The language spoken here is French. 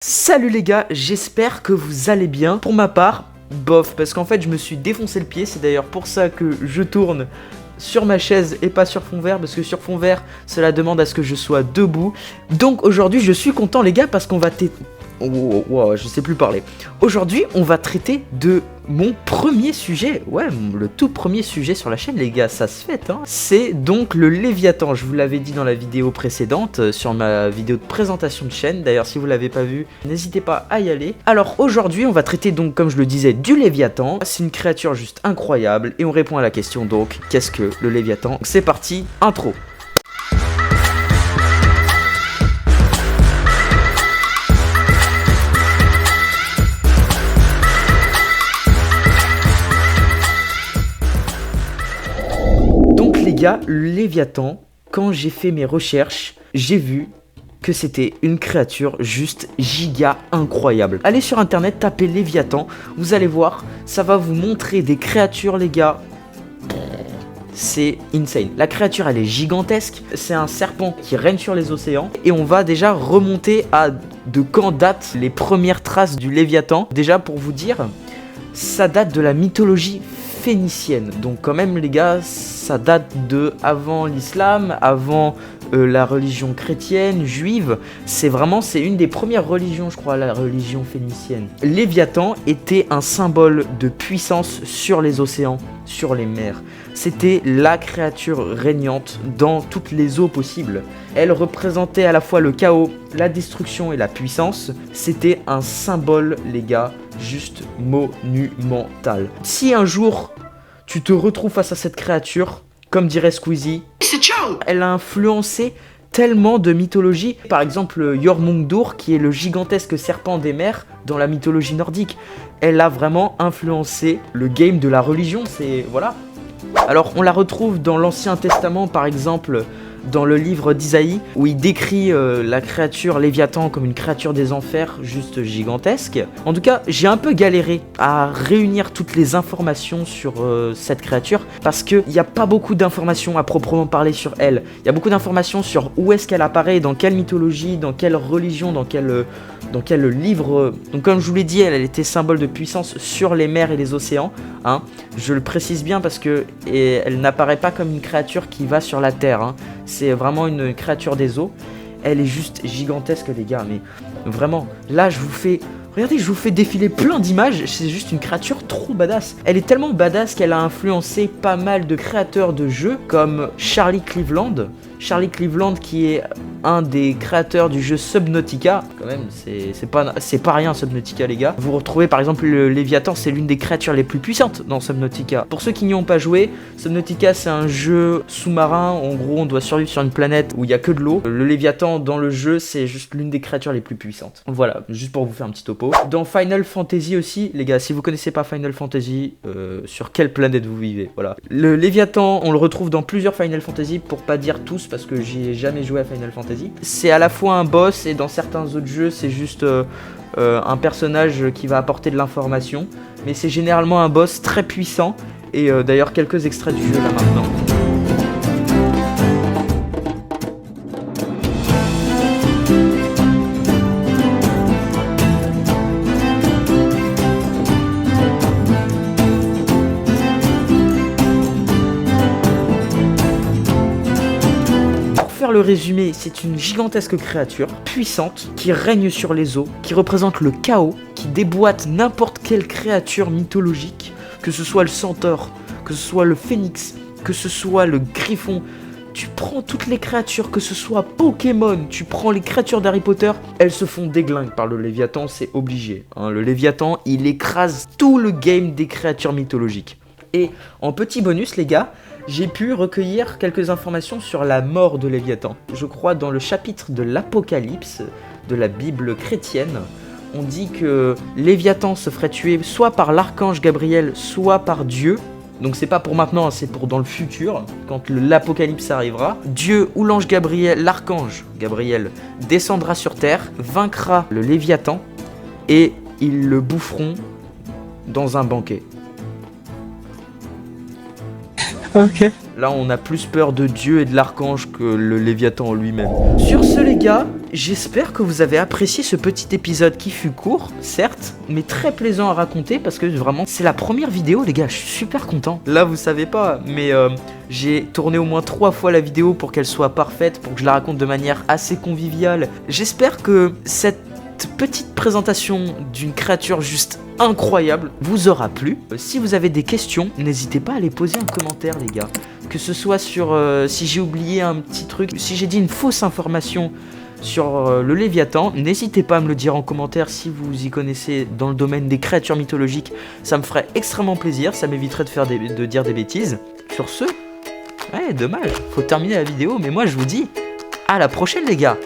Salut les gars, j'espère que vous allez bien. Pour ma part, bof, parce qu'en fait je me suis défoncé le pied. C'est d'ailleurs pour ça que je tourne sur ma chaise et pas sur fond vert, parce que sur fond vert cela demande à ce que je sois debout. Donc aujourd'hui je suis content les gars, parce qu'on va je sais plus parler. Aujourd'hui on va traiter de mon premier sujet, ouais, le tout premier sujet sur la chaîne les gars, ça se fait hein. C'est donc le Léviathan, je vous l'avais dit dans la vidéo précédente, sur ma vidéo de présentation de chaîne. D'ailleurs si vous l'avez pas vu, n'hésitez pas à y aller. Alors aujourd'hui on va traiter donc, comme je le disais, du Léviathan. C'est une créature juste incroyable et on répond à la question donc, qu'est-ce que le Léviathan? C'est parti, intro. Le Léviathan, quand j'ai fait mes recherches, j'ai vu que c'était une créature juste giga incroyable. Allez sur internet, tapez Léviathan, vous allez voir, ça va vous montrer des créatures les gars. C'est insane. La créature elle est gigantesque, c'est un serpent qui règne sur les océans. Et on va déjà remonter à de quand datent les premières traces du Léviathan. Déjà pour vous dire, ça date de la mythologie phénicienne. Donc quand même les gars, ça date de avant l'islam, avant la religion chrétienne, juive. C'est une des premières religions, je crois, la religion phénicienne. Léviathan était un symbole de puissance sur les océans, sur les mers. C'était la créature régnante dans toutes les eaux possibles. Elle représentait à la fois le chaos, la destruction et la puissance. C'était un symbole, les gars, juste monumental. Si un jour tu te retrouves face à cette créature, comme dirait Squeezie, elle a influencé tellement de mythologies. Par exemple, Jormungandr, qui est le gigantesque serpent des mers dans la mythologie nordique. Elle a vraiment influencé le game de la religion, voilà. Alors on la retrouve dans l'Ancien Testament, par exemple, dans le livre d'Isaïe, où il décrit la créature Léviathan comme une créature des enfers juste gigantesque. En tout cas, j'ai un peu galéré à réunir toutes les informations sur cette créature, parce qu'il n'y a pas beaucoup d'informations à proprement parler sur elle. Il y a beaucoup d'informations sur où est-ce qu'elle apparaît, dans quelle mythologie, dans quelle religion, dans quel livre. Donc comme je vous l'ai dit, elle était symbole de puissance sur les mers et les océans, hein. Je le précise bien parce que elle n'apparaît pas comme une créature qui va sur la terre, hein. C'est vraiment une créature des eaux. Elle est juste gigantesque les gars, mais vraiment, là regardez, je vous fais défiler plein d'images, c'est juste une créature trop badass. Elle est tellement badass qu'elle a influencé pas mal de créateurs de jeux comme Charlie Cleveland. Charlie Cleveland qui est un des créateurs du jeu Subnautica. Quand même, c'est pas rien Subnautica les gars. Vous retrouvez par exemple le Léviathan, c'est l'une des créatures les plus puissantes dans Subnautica. Pour ceux qui n'y ont pas joué, Subnautica c'est un jeu sous-marin. En gros, on doit survivre sur une planète où il y a que de l'eau. Le Léviathan dans le jeu, c'est juste l'une des créatures les plus puissantes. Voilà, juste pour vous faire un petit topo. Dans Final Fantasy aussi, les gars, si vous connaissez pas Final Fantasy, sur quelle planète vous vivez, voilà. Le Léviathan, on le retrouve dans plusieurs Final Fantasy, pour pas dire tous, parce que j'y ai jamais joué à Final Fantasy. C'est à la fois un boss et dans certains autres jeux, c'est juste un personnage qui va apporter de l'information. Mais c'est généralement un boss très puissant. Et d'ailleurs, quelques extraits du jeu là maintenant. Le résumé, c'est une gigantesque créature puissante qui règne sur les eaux, qui représente le chaos, qui déboîte n'importe quelle créature mythologique, que ce soit le centaure, que ce soit le phénix, que ce soit le griffon. Tu prends toutes les créatures, que ce soit Pokémon, tu prends les créatures d'Harry Potter, elles se font déglinguer par le Léviathan, c'est obligé, hein. Le Léviathan, il écrase tout le game des créatures mythologiques. Et en petit bonus les gars, j'ai pu recueillir quelques informations sur la mort de Léviathan. Je crois dans le chapitre de l'Apocalypse de la Bible chrétienne, on dit que Léviathan se ferait tuer soit par l'archange Gabriel, soit par Dieu. Donc c'est pas pour maintenant, c'est pour dans le futur, quand l'Apocalypse arrivera. Dieu ou l'ange Gabriel, l'archange Gabriel, descendra sur terre, vaincra le Léviathan et ils le boufferont dans un banquet. Ok. Là, on a plus peur de Dieu et de l'archange que le Léviathan en lui-même. Sur ce, les gars, j'espère que vous avez apprécié ce petit épisode qui fut court, certes, mais très plaisant à raconter parce que vraiment, c'est la première vidéo, les gars. Je suis super content. Là, vous savez pas, mais j'ai tourné au moins 3 fois la vidéo pour qu'elle soit parfaite, pour que je la raconte de manière assez conviviale. J'espère que cette petite présentation d'une créature juste incroyable vous aura plu. Si vous avez des questions, n'hésitez pas à les poser en commentaire, les gars. Que ce soit sur si j'ai oublié un petit truc, si j'ai dit une fausse information sur le Léviathan, n'hésitez pas à me le dire en commentaire si vous y connaissez dans le domaine des créatures mythologiques. Ça me ferait extrêmement plaisir, ça m'éviterait de dire des bêtises. Sur ce, ouais, dommage, faut terminer la vidéo, mais moi je vous dis à la prochaine, les gars.